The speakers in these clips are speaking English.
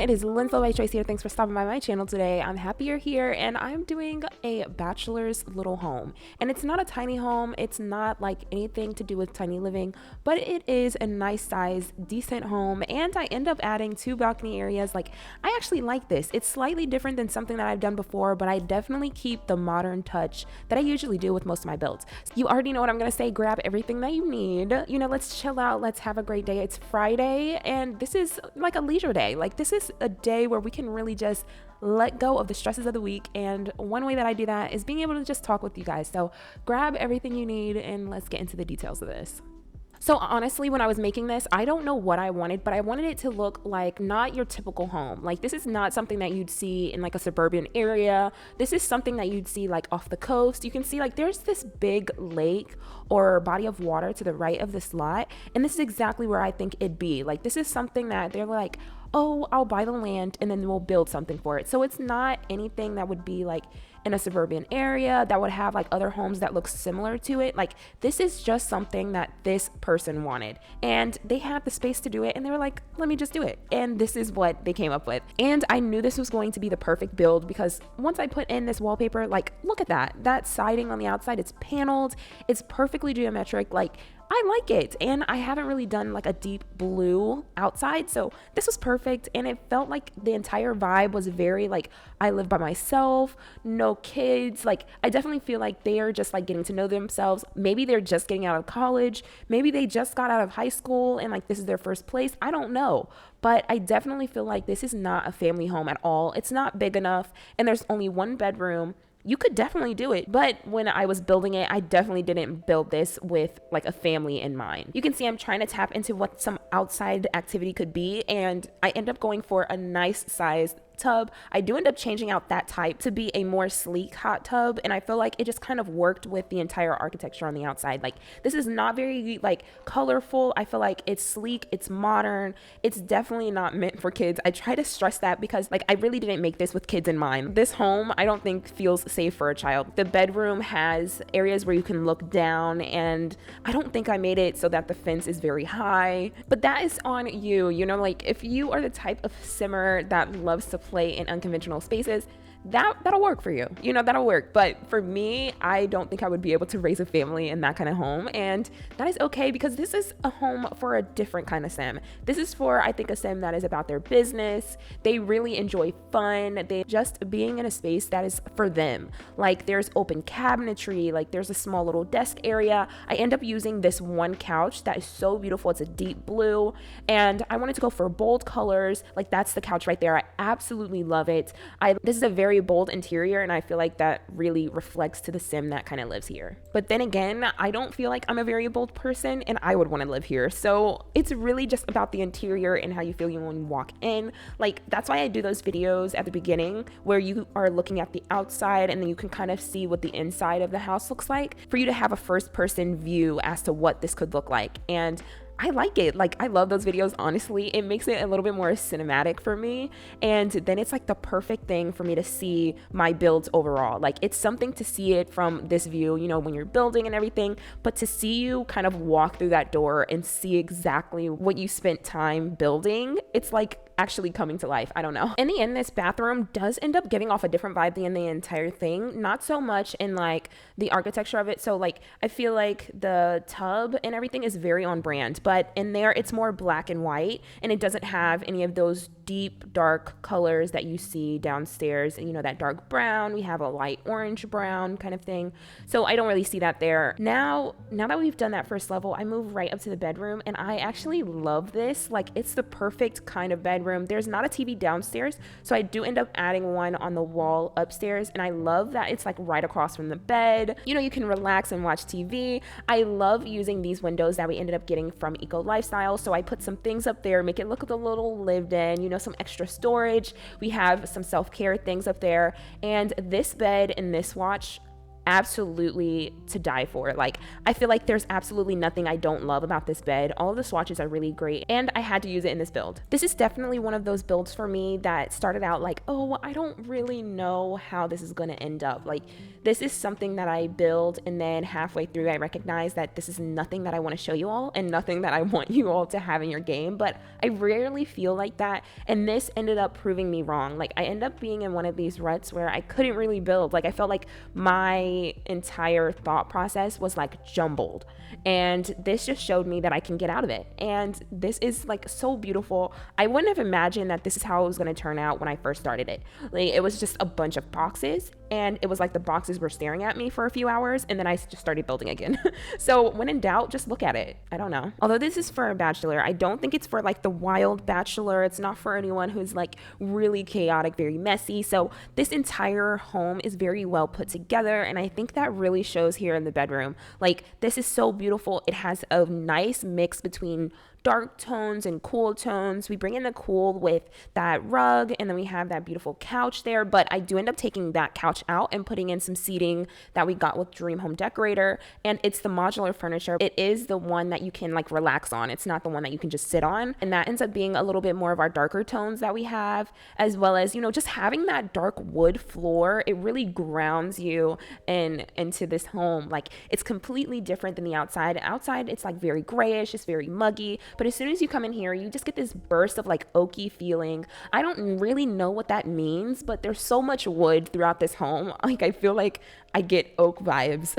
it is LynzloByChoice here. Thanks for stopping by my channel today. I'm happy you're here, and I'm doing a bachelor's little home. And it's not a tiny home, it's not like anything to do with tiny living, but it is a nice size, decent home. And I end up adding 2 balcony areas. Like, I actually like this. It's slightly different than something that I've done before, but I definitely keep the modern touch that I usually do with most of my builds. You already know what I'm gonna say. Grab everything that you need. You know, let's chill out, let's have a great day. It's Friday, and this is like a leisure day. Like, this is a day where we can really just let go of the stresses of the week, and one way that I do that is being able to just talk with you guys. So grab everything you need and let's get into the details of this. So honestly, when I was making this, I don't know what I wanted, but I wanted it to look like not your typical home. Like, this is not something that you'd see in like a suburban area. This is something that you'd see like off the coast. You can see like there's this big lake or body of water to the right of this lot, and this is exactly where I think it'd be. Like, this is something that they're like, oh, I'll buy the land and then we'll build something for it. So it's not anything that would be like in a suburban area that would have like other homes that look similar to it. Like, this is just something that this person wanted, and they had the space to do it, and they were like, let me just do it. And this is what they came up with. And I knew this was going to be the perfect build because once I put in this wallpaper, like, look at that siding on the outside, it's paneled, it's perfectly geometric. Like, I like it, and I haven't really done like a deep blue outside, so this was perfect. And it felt like the entire vibe was very like, I live by myself, no kids. Like, I definitely feel like they are just like getting to know themselves. Maybe they're just getting out of college, maybe they just got out of high school and like this is their first place. I don't know, but I definitely feel like this is not a family home at all. It's not big enough, and there's only 1 bedroom. You could definitely do it, but when I was building it, I definitely didn't build this with like a family in mind. You can see I'm trying to tap into what some outside activity could be, and I end up going for a nice sized tub. I do end up changing out that type to be a more sleek hot tub, and I feel like it just kind of worked with the entire architecture on the outside. Like, this is not very like colorful. I feel like it's sleek, it's modern, it's definitely not meant for kids. I try to stress that because like I really didn't make this with kids in mind. This home I don't think feels safe for a child. The bedroom has areas where you can look down, and I don't think I made it so that the fence is very high, but that is on you. You know, like, if you are the type of simmer that loves to play in unconventional spaces, that'll work for you. You know, that'll work. But for me, I don't think I would be able to raise a family in that kind of home, and that is okay because this is a home for a different kind of sim. This is for, I think, a sim that is about their business. They really enjoy fun. They just being in a space that is for them. Like, there's open cabinetry, like there's a small little desk area. I end up using this one couch that is so beautiful. It's a deep blue, and I wanted to go for bold colors. Like, that's the couch right there. I absolutely love it. This is a very bold interior, and I feel like that really reflects to the sim that kind of lives here. But then again, I don't feel like I'm a very bold person, and I would want to live here. So it's really just about the interior and how you feel when you walk in. Like, that's why I do those videos at the beginning where you are looking at the outside and then you can kind of see what the inside of the house looks like, for you to have a first person view as to what this could look like. And I like it. Like, I love those videos. Honestly, it makes it a little bit more cinematic for me, and then it's like the perfect thing for me to see my builds overall. Like, it's something to see it from this view, you know, when you're building and everything, but to see you kind of walk through that door and see exactly what you spent time building, it's like actually coming to life. I don't know. In the end, this bathroom does end up giving off a different vibe than the entire thing. Not so much in like the architecture of it. So like, I feel like the tub and everything is very on brand, but in there it's more black and white, and it doesn't have any of those deep dark colors that you see downstairs. And you know, that dark brown, we have a light orange brown kind of thing. So I don't really see that there. Now that we've done that first level, I move right up to the bedroom, and I actually love this. Like, it's the perfect kind of bedroom. There's not a TV downstairs, so I do end up adding one on the wall upstairs, and I love that it's like right across from the bed. You know, you can relax and watch TV. I love using these windows that we ended up getting from Eco Lifestyle, so I put some things up there, make it look a little lived in, you know, some extra storage. We have some self-care things up there, and this bed and this watch, absolutely to die for. Like, I feel like there's absolutely nothing I don't love about this bed. All of the swatches are really great, and I had to use it in this build. This is definitely one of those builds for me that started out like, oh, I don't really know how this is going to end up. Like, this is something that I build, and then halfway through I recognize that this is nothing that I want to show you all and nothing that I want you all to have in your game. But I rarely feel like that, and this ended up proving me wrong. Like, I end up being in one of these ruts where I couldn't really build. Like, I felt like my entire thought process was like jumbled, and this just showed me that I can get out of it. And this is like so beautiful. I wouldn't have imagined that this is how it was going to turn out when I first started it. Like, it was just a bunch of boxes, and it was like the boxes were staring at me for a few hours, and then I just started building again. So when in doubt, just look at it. I don't know. Although this is for a bachelor, I don't think it's for like the wild bachelor. It's not for anyone who's like really chaotic, very messy. So this entire home is very well put together, and I think that really shows here in the bedroom. Like, this is so beautiful. It has a nice mix between dark tones and cool tones. We bring in the cool with that rug, and then we have that beautiful couch there, but I do end up taking that couch out and putting in some seating that we got with Dream Home Decorator, and it's the modular furniture. It is the one that you can like relax on. It's not the one that you can just sit on, and that ends up being a little bit more of our darker tones that we have, as well as, you know, just having that dark wood floor. It really grounds you into this home. Like, it's completely different than the outside. Outside, it's like very grayish, it's very muggy, but as soon as you come in here, you just get this burst of like oaky feeling. I don't really know what that means, but there's so much wood throughout this home. Like, I feel like I get oak vibes.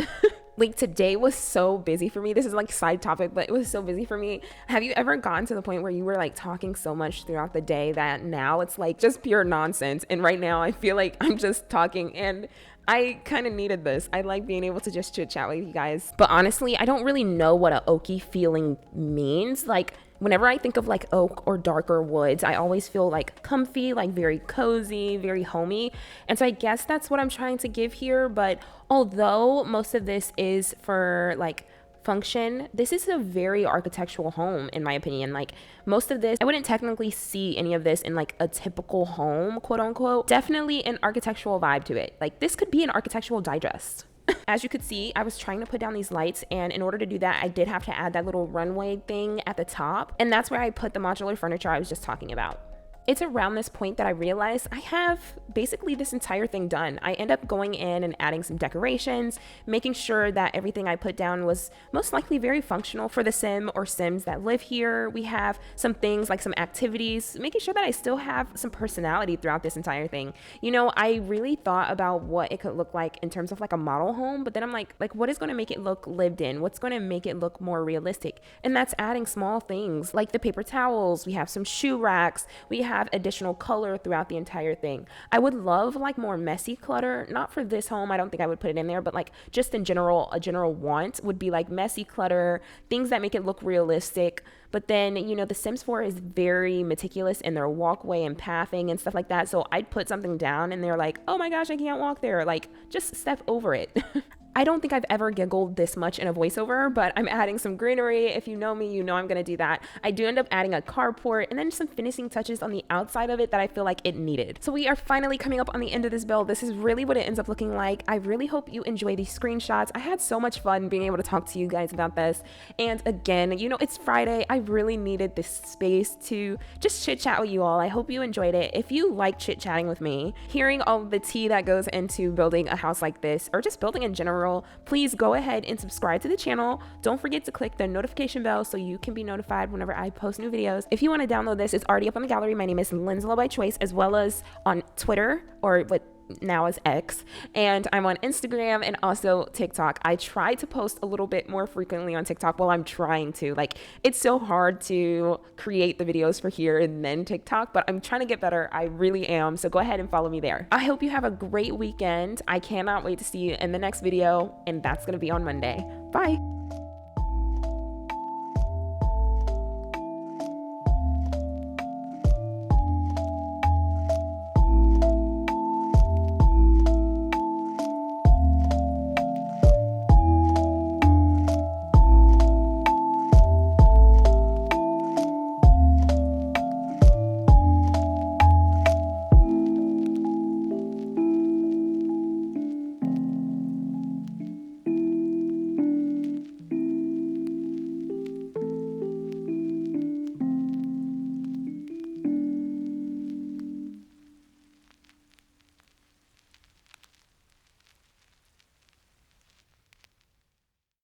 Like, today was so busy for me. This is like side topic, but it was so busy for me. Have you ever gotten to the point where you were like talking so much throughout the day that now it's like just pure nonsense? And right now I feel like I'm just talking, and I kind of needed this. I like being able to just chit chat with you guys. But honestly, I don't really know what an oaky feeling means. Like, whenever I think of like oak or darker woods, I always feel like comfy, like very cozy, very homey. And so I guess that's what I'm trying to give here. But although most of this is for like function, this is a very architectural home in my opinion. Like, most of this, I wouldn't technically see any of this in like a typical home, quote unquote. Definitely an architectural vibe to it. Like, this could be an architectural digest. As you could see, I was trying to put down these lights, and in order to do that, I did have to add that little runway thing at the top, and that's where I put the modular furniture I was just talking about. It's around this point that I realized I have basically this entire thing done. I end up going in and adding some decorations, making sure that everything I put down was most likely very functional for the sim or sims that live here. We have some things like some activities, making sure that I still have some personality throughout this entire thing. You know, I really thought about what it could look like in terms of like a model home, but then I'm like what is going to make it look lived in? What's going to make it look more realistic? And that's adding small things like the paper towels. We have some shoe racks. We have additional color throughout the entire thing. I would love like more messy clutter, not for this home. I don't think I would put it in there, but like just in general, a general want would be like messy clutter, things that make it look realistic. But then, you know, the Sims 4 is very meticulous in their walkway and pathing and stuff like that. So I'd put something down and they're like, oh my gosh, I can't walk there. Like, just step over it. I don't think I've ever giggled this much in a voiceover, but I'm adding some greenery. If you know me, you know I'm gonna do that. I do end up adding a carport and then some finishing touches on the outside of it that I feel like it needed. So we are finally coming up on the end of this build. This is really what it ends up looking like. I really hope you enjoy these screenshots. I had so much fun being able to talk to you guys about this. And again, you know, it's Friday. I really needed this space to just chit chat with you all. I hope you enjoyed it. If you like chit chatting with me, hearing all the tea that goes into building a house like this, or just building in general, please go ahead and subscribe to the channel. Don't forget to click the notification bell so you can be notified whenever I post new videos. If you want to download this, it's already up on the gallery. My name is LynzloByChoice, as well as on Twitter, or what now is X, and I'm on Instagram and also TikTok. I try to post a little bit more frequently on TikTok. Well, I'm trying to. Like, it's so hard to create the videos for here and then TikTok, but I'm trying to get better. I really am. So go ahead and follow me there. I hope you have a great weekend. I cannot wait to see you in the next video, and that's going to be on Monday. Bye.